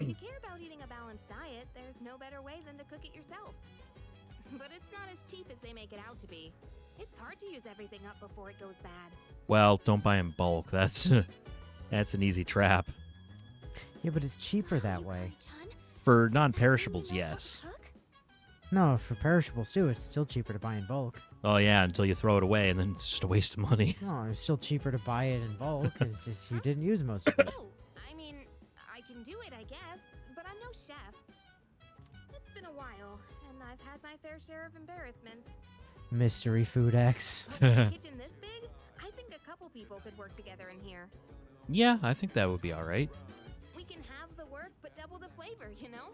If you care about eating a balanced diet, there's no better way than to cook it yourself. But it's not as cheap as they make it out to be. It's hard to use everything up before it goes bad. Well, don't buy in bulk. That's that's an easy trap. Yeah, but it's cheaper that You way. Curry-chan? For You non-perishables, know how to yes. cook? No, for perishables too, it's still cheaper to buy in bulk. Oh yeah, until you throw it away, and then it's just a waste of money. No, it's still cheaper to buy it in bulk. It's just you didn't use most of it. Oh, I mean, I can do it, I guess, but I'm no chef. It's been a while, and I've had my fair share of embarrassments. Mystery Food X. With a kitchen this big, I think a couple people could work together in here. Yeah, I think that would be all right. We can have the work, but double the flavor, you know?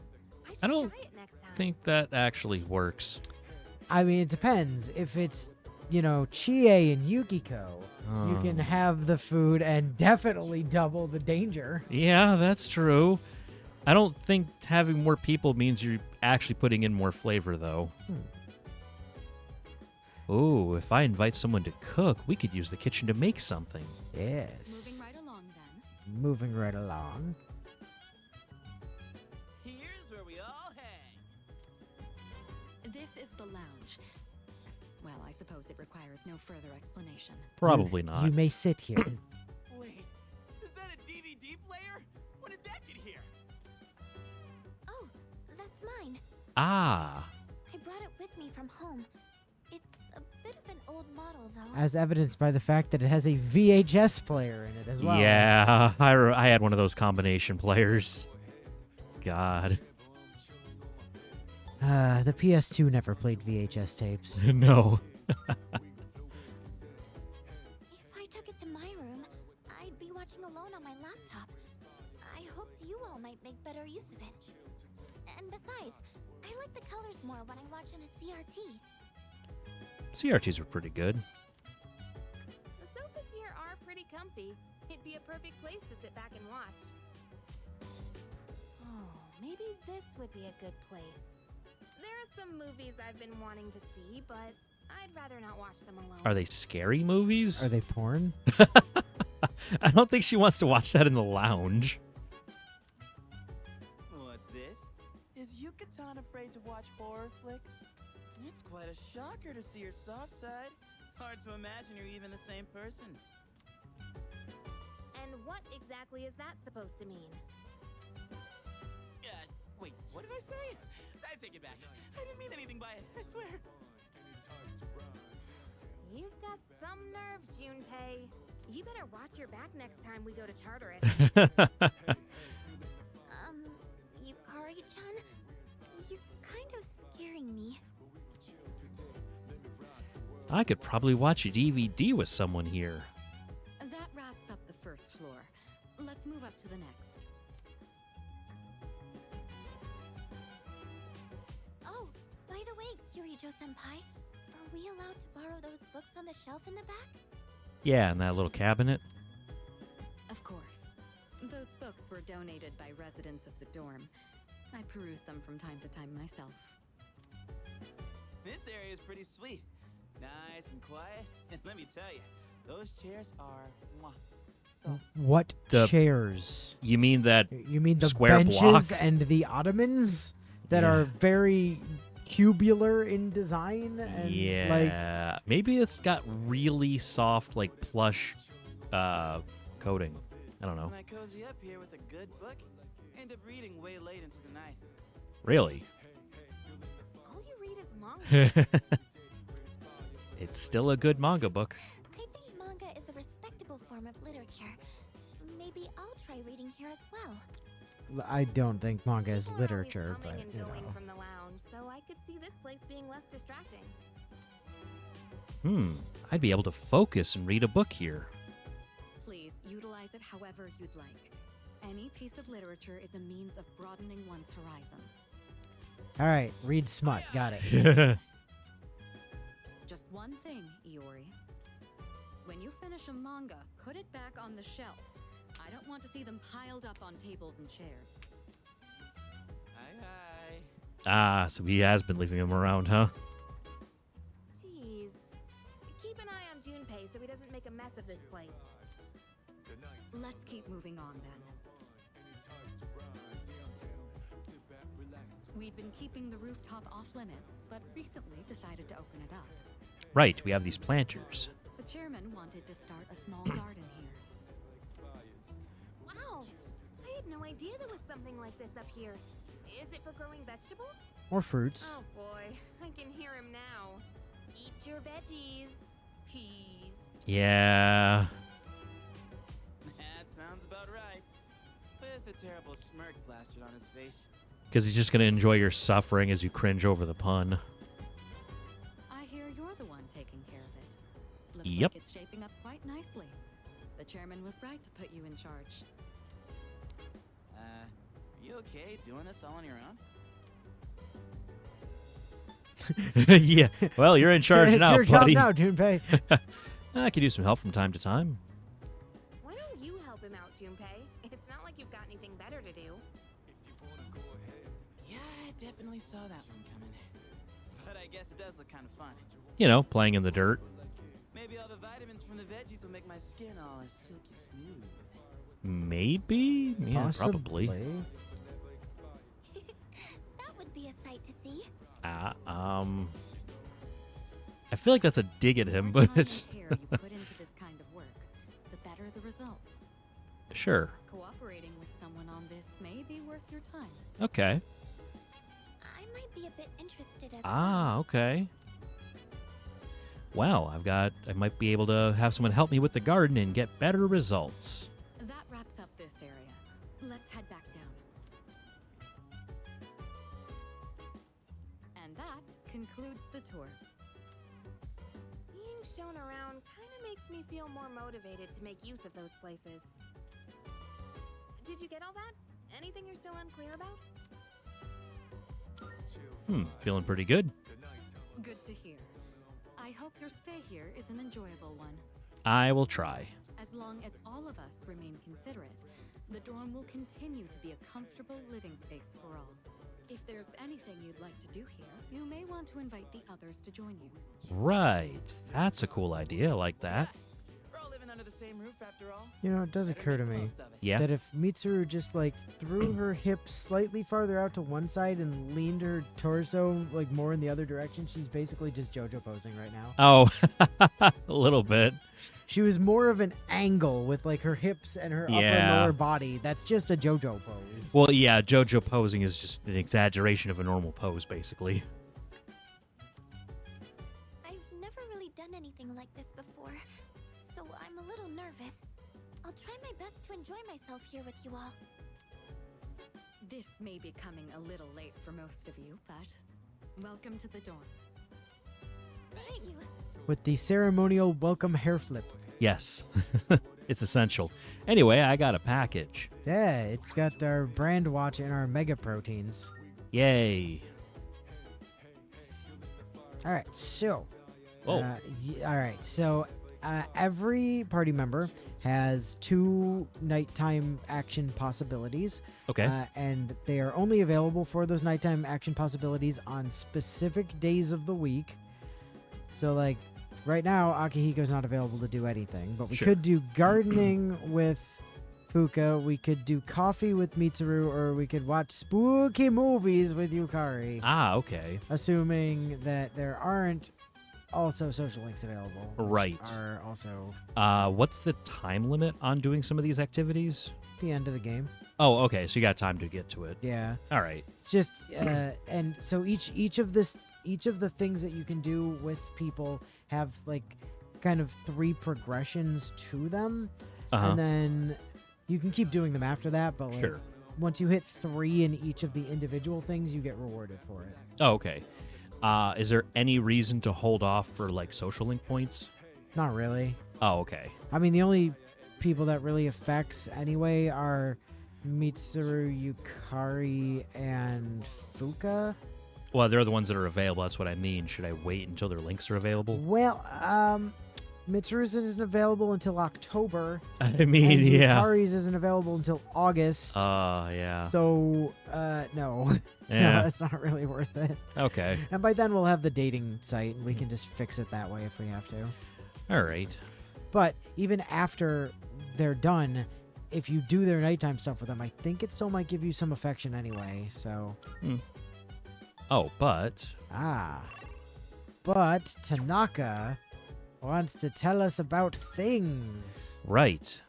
I should I don't try it next time. think that actually works. I mean, it depends. If it's, you know, Chie and Yukiko, you can Oh. have the food and definitely double the danger. Yeah, that's true. I don't think having more people means you're actually putting in more flavor, though. Oh, if I invite someone to cook, we could use the kitchen to make something. Yes. Moving right along then. Moving right along. Here's where we all hang. This is the lounge. Well, I suppose it requires no further explanation. Probably not. You may sit here. Wait, is that a DVD player? When did that get here? Oh, that's mine. Ah, I brought it with me from home. It's a bit of an old model, though. As evidenced by the fact that it has a VHS player in it as well. yeah. I had one of those combination players. God. The PS2 never played VHS tapes. No. If I took it to my room, I'd be watching alone on my laptop. I hoped you all might make better use of it. And besides, I like the colors more when I watch on a CRT. CRTs were pretty good. The sofas here are pretty comfy. It'd be a perfect place to sit back and watch. Oh, maybe this would be a good place. There are some movies I've been wanting to see, but I'd rather not watch them alone. Are they scary movies? Are they porn? I don't think she wants to watch that in the lounge. What's this? Is Yucatan afraid to watch horror flicks? It's quite a shocker to see your soft side. Hard to imagine you're even the same person. And what exactly is that supposed to mean? Wait, what did I say? I take it back. I didn't mean anything by it, I swear. You've got some nerve, Junpei. You better watch your back next time we go to Tartarus. Yukari-chan, you're kind of scaring me. I could probably watch a DVD with someone here. That wraps up the first floor. Let's move up to the next. Oh, by the way, Kyurijo-senpai, are we allowed to borrow those books on the shelf in the back? Yeah, in that little cabinet. Of course. Those books were donated by residents of the dorm. I peruse them from time to time myself. This area is pretty sweet. Nice and quiet. And let me tell you, those chairs are mwah, soft. What The- chairs? You mean that? You mean the square benches block? and the ottomans that Yeah. are very cubular in design? And like, Yeah. Maybe it's got really soft, like plush coating. I don't know. When I cozy up here with a good book, end up reading way late into the night. Really? All you read is manga. It's still a good manga book. I think manga is a respectable form of literature. Maybe I'll try reading here as well. I don't think manga is People are always literature, but coming and you going know. from the lounge, so I could see this place being less distracting. I'd be able to focus and read a book here. Please utilize it however you'd like. Any piece of literature is a means of broadening one's horizons. All right, read smut. Got it. Just one thing, Iori. When you finish a manga, put it back on the shelf. I don't want to see them piled up on tables and chairs. Aye, Ah, so he has been leaving him around, huh? Jeez. Keep an eye on Junpei so he doesn't make a mess of this place. Let's keep moving on then. We'd been keeping the rooftop off limits, but recently decided to open it up. Right, we have these planters. The chairman wanted to start a small garden here. Wow! I had no idea there was something like this up here. Is it for growing vegetables? Or fruits. Oh boy, I can hear him now. Eat your veggies. Peas. Yeah. That sounds about right. With a terrible smirk plastered on his face. Because he's just going to enjoy your suffering as you cringe over the pun. I hear you're the one taking care of it. Looks Yep. like it's shaping up quite nicely. The chairman was right to put you in charge. Are you okay doing this all on your own? Yeah. Well, you're in charge It's now, your buddy. job now, Junpei. I could use some help from time to time. Why don't you help him out, Junpei? It's not like you've got anything better to do. Yeah, I definitely saw that one coming. But I guess it does look kind of fun. You know, playing in the dirt. Maybe all the vitamins from the veggies will make my skin all silky smooth. Maybe? Yeah, probably. That would be a sight to see. I feel like that's a dig at him, The more but time it's... and care you put into this kind of work, the better the results. Sure. Cooperating with someone on this may be worth your time. Okay. I might be a bit interested as Ah, well. okay. Well, I might be able to have someone help me with the garden and get better results. That wraps up this area. Let's head back down. And that concludes the tour. Being shown around kind of makes me feel more motivated to make use of those places. Did you get all that? Anything you're still unclear about? Feeling pretty good. Good to hear. I hope your stay here is an enjoyable one. I will try. As long as all of us remain considerate, the dorm will continue to be a comfortable living space for all. If there's anything you'd like to do here, you may want to invite the others to join you. Right. That's a cool idea. I like that. We're all living under the same roof after all. You know, it does Better occur to make the me most of it. Yeah. that if Mitsuru just like threw her hips slightly farther out to one side and leaned her torso like more in the other direction, she's basically just JoJo posing right now. Oh, a little bit. She was more of an angle with like her hips and her upper and Yeah. lower body. That's just a JoJo pose. Well, yeah, JoJo posing is just an exaggeration of a normal pose, basically. I've never really done anything like this before, so I'm a little nervous. I'll try my best to enjoy myself here with you all. This may be coming a little late for most of you, but welcome to the dorm. Thank you. With the ceremonial welcome hair flip. Yes. It's essential. Anyway, I got a package. Yeah, it's got our brand watch and our mega proteins. Yay. All right, so. Whoa. All right, so every party member has 2 nighttime action possibilities. Okay. And they are only available for those nighttime action possibilities on specific days of the week. So, like, right now, Akihiko's not available to do anything, but we Sure. could do gardening with Fuka, we could do coffee with Mitsuru, or we could watch spooky movies with Yukari, Ah, okay. assuming that there aren't also social links available. which Right. Are also What's the time limit on doing some of these activities? the end of the game. Oh, okay. So you got time to get to it. Yeah. All right. It's just and so each of the things that you can do with people have like kind of 3 progressions to them, Uh-huh. and then you can keep doing them after that. But like, Sure. once you hit 3 in each of the individual things, you get rewarded for it. Oh, okay. Is there any reason to hold off for like social link points? Not really. Oh, okay. I mean, the only people that really affects anyway are Mitsuru, Yukari, and Fuka. Well, they're the ones that are available. That's what I mean. Should I wait until their links are available? Well, Mitsuru's isn't available until October. I mean, and yeah. Yukari's isn't available until August. Yeah. So, no. Yeah. No, it's not really worth it. Okay. And by then we'll have the dating site, and we can just fix it that way if we have to. All right. But even after they're done, if you do their nighttime stuff with them, I think it still might give you some affection anyway. So, Oh, but Ah. But Tanaka wants to tell us about things. right.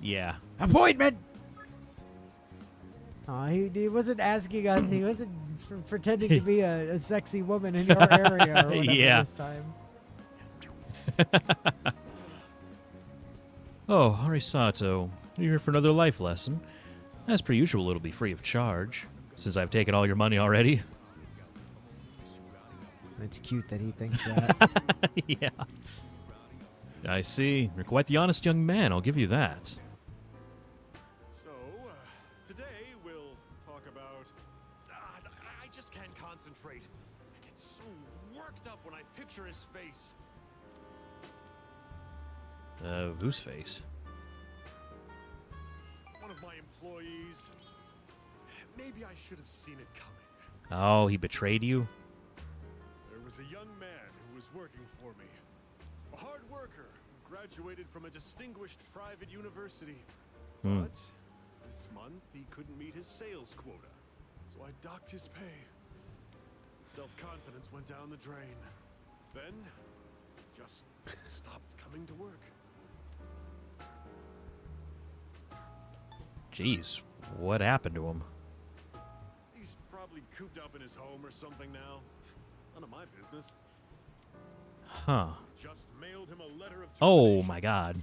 Yeah. Appointment! He wasn't asking us. He wasn't pretending to be a sexy woman in your area or whatever Yeah. this time. Oh, Arisato, you're here for another life lesson. As per usual, it'll be free of charge, since I've taken all your money already. It's cute that he thinks that. Yeah. I see. You're quite the honest young man, I'll give you that. So, today we'll talk about... I just can't concentrate. I get so worked up when I picture his face. Whose face? One of my employees. Maybe I should have seen it coming. Oh, he betrayed you? There was a young man who was working for me. A hard worker who graduated from a distinguished private university. But this month he couldn't meet his sales quota. So I docked his pay. Self-confidence went down the drain. Then, just stopped coming to work. Jeez, what happened to him? He's probably cooped up in his home or something now. None of my business. Huh. Just mailed him a letter of Oh termination. my god.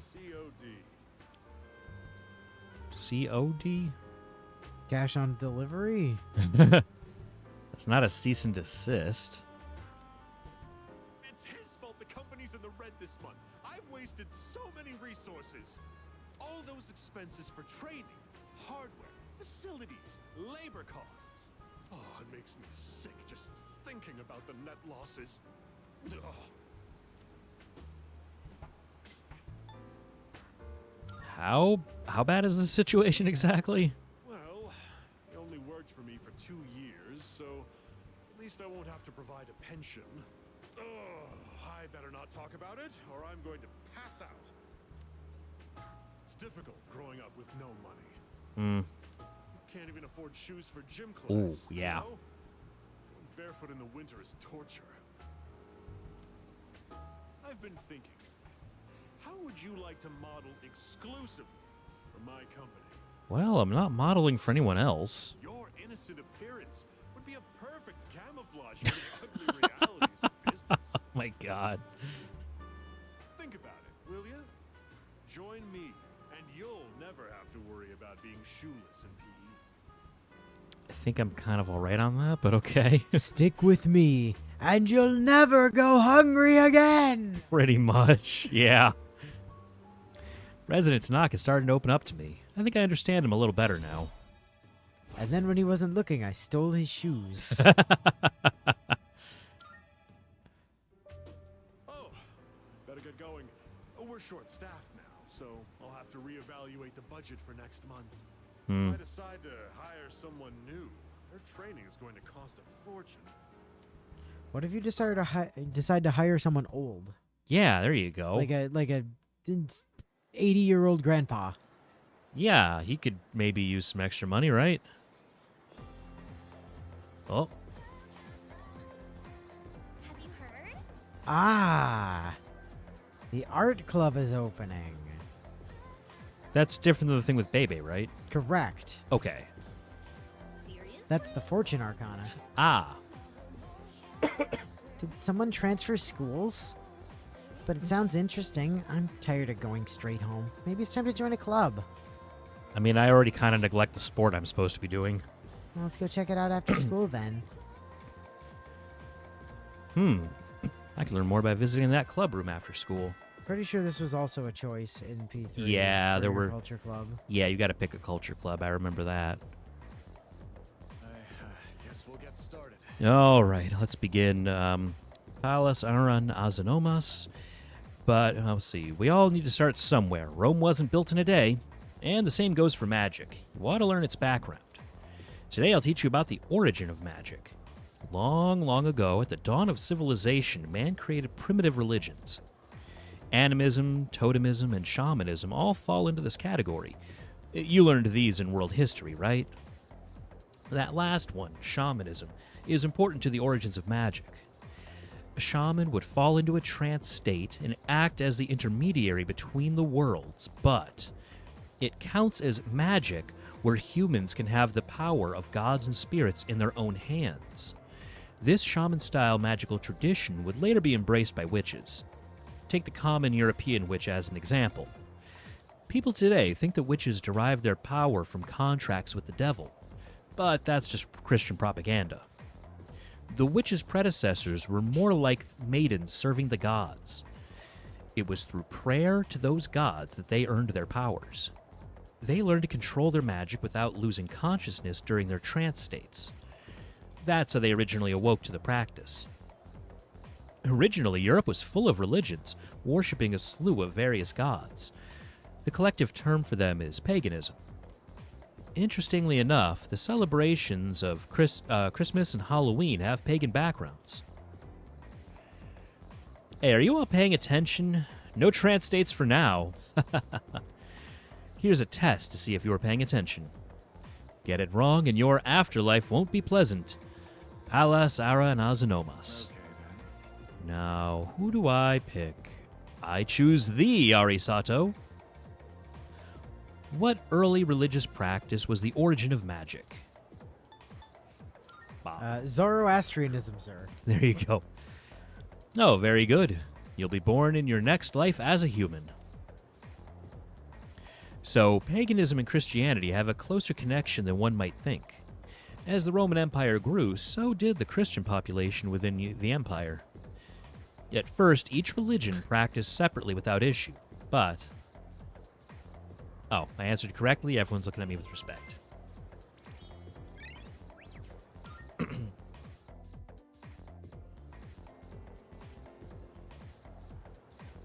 COD. COD? Cash on delivery? That's not a cease and desist. It's his fault the company's in the red this month. I've wasted so many resources. All those expenses for training, hardware, facilities, labor costs. Oh, it makes me sick just thinking about the net losses. Ugh. How bad is the situation exactly? Well, he only worked for me for 2 years, so at least I won't have to provide a pension. Ugh, I better not talk about it, or I'm going to pass out. It's difficult growing up with no money. Can't even afford shoes for gym class. Ooh, yeah. You know? Going barefoot in the winter is torture. I've been thinking, how would you like to model exclusively for my company? Well, I'm not modeling for anyone else. Your innocent appearance would be a perfect camouflage for the ugly realities of business. Oh my god. Think about it, will you? Join me, and you'll never have to worry about being shoeless in PE. I think I'm kind of alright on that, but okay. Stick with me, and you'll never go hungry again. Pretty much, yeah. President Tanaka is starting to open up to me. I think I understand him a little better now. And then when he wasn't looking, I stole his shoes. Oh, better get going. Oh, we're short-staffed now, so I'll have to reevaluate the budget for next month. If I decide to hire someone new, their training is going to cost a fortune. What if you decide to hire someone old, Yeah, there you go. like a 80-year-old grandpa? Yeah, he could maybe use some extra money, right? Oh, Have you heard? Ah, the art club is opening. that's different than the thing with Bebe, right? Correct. Okay. Seriously? That's the fortune arcana. Ah, Did someone transfer schools? But it sounds interesting. I'm tired of going straight home. Maybe it's time to join a club. I mean, I already kind of neglect the sport I'm supposed to be doing. Well, let's go check it out after school then. I can learn more by visiting that club room after school. Pretty sure this was also a choice in P3. Yeah, for there your were- culture club. Yeah, you got to pick a culture club. I remember that. I guess we'll get started. All right, let's begin. Palace Aran Azanomas. But let's see. We all need to start somewhere. Rome wasn't built in a day. And the same goes for magic. You ought to learn its background. Today I'll teach you about the origin of magic. Long, long ago, at the dawn of civilization, man created primitive religions. Animism, totemism, and shamanism all fall into this category. You learned these in world history, right? That last one, shamanism, is important to the origins of magic. A shaman would fall into a trance state and act as the intermediary between the worlds, but it counts as magic where humans can have the power of gods and spirits in their own hands. This shaman-style magical tradition would later be embraced by witches. Take the common European witch as an example. People today think that witches derive their power from contracts with the devil, but that's just Christian propaganda. The witches' predecessors were more like maidens serving the gods. It was through prayer to those gods that they earned their powers. They learned to control their magic without losing consciousness during their trance states. That's how they originally awoke to the practice. Originally, Europe was full of religions, worshipping a slew of various gods. The collective term for them is paganism. Interestingly enough, the celebrations of Christmas and Halloween have pagan backgrounds. Hey, are you all paying attention? No trance states for now. Here's a test to see if you are paying attention. Get it wrong and your afterlife won't be pleasant. Pallas, Ara, and Azanomas. Okay, then. Now, who do I pick? I choose thee, Arisato. What early religious practice was the origin of magic? Bob. Zoroastrianism, sir. There you go. Oh, very good. You'll be born in your next life as a human. So, paganism and Christianity have a closer connection than one might think. As the Roman Empire grew, so did the Christian population within the empire. At first, each religion practiced separately without issue, but... Oh, I answered correctly. Everyone's looking at me with respect.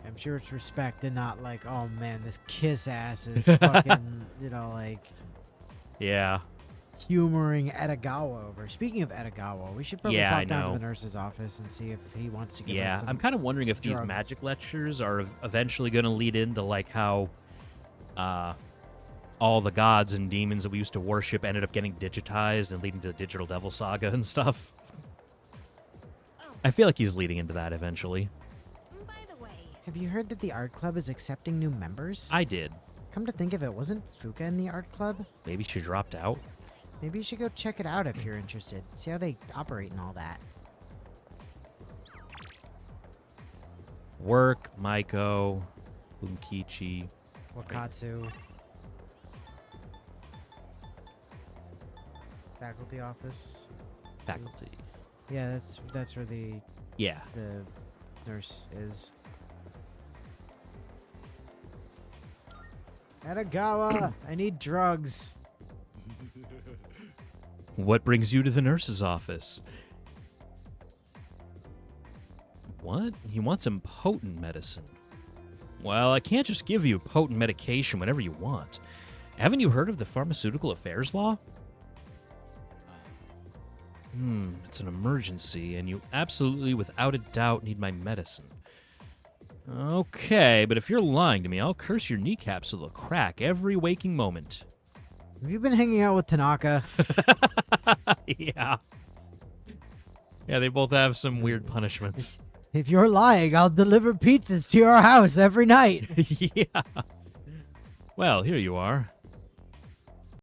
I'm sure it's respect and not like, oh man, this kiss ass is fucking, like Yeah. humoring Edagawa over. Speaking of Edagawa, we should probably Yeah, I pop down know. to the nurse's office and see if he wants to give us Yeah, some I'm kind of wondering if these drugs. magic lectures are eventually going to lead into like how all the gods and demons that we used to worship ended up getting digitized and leading to the Digital Devil Saga and stuff. I feel like he's leading into that eventually. By the way, Have you heard that the art club is accepting new members? I did. Come to think of it, wasn't Fuka in the art club? Maybe she dropped out. Maybe you should go check it out if you're interested. See how they operate and all that. Work, Maiko, Bunkichi. Wakatsu. Faculty office. Faculty. Yeah, that's where the Yeah. nurse is. Edagawa, I need drugs. What brings you to the nurse's office? What? He wants some potent medicine. Well, I can't just give you potent medication whenever you want. Haven't you heard of the Pharmaceutical Affairs Law? It's an emergency, and you absolutely, without a doubt, need my medicine. Okay, but if you're lying to me, I'll curse your kneecaps to the crack every waking moment. Have you been hanging out with Tanaka? Yeah. Yeah, they both have some weird punishments. If you're lying, I'll deliver pizzas to your house every night. Yeah. Well, here you are.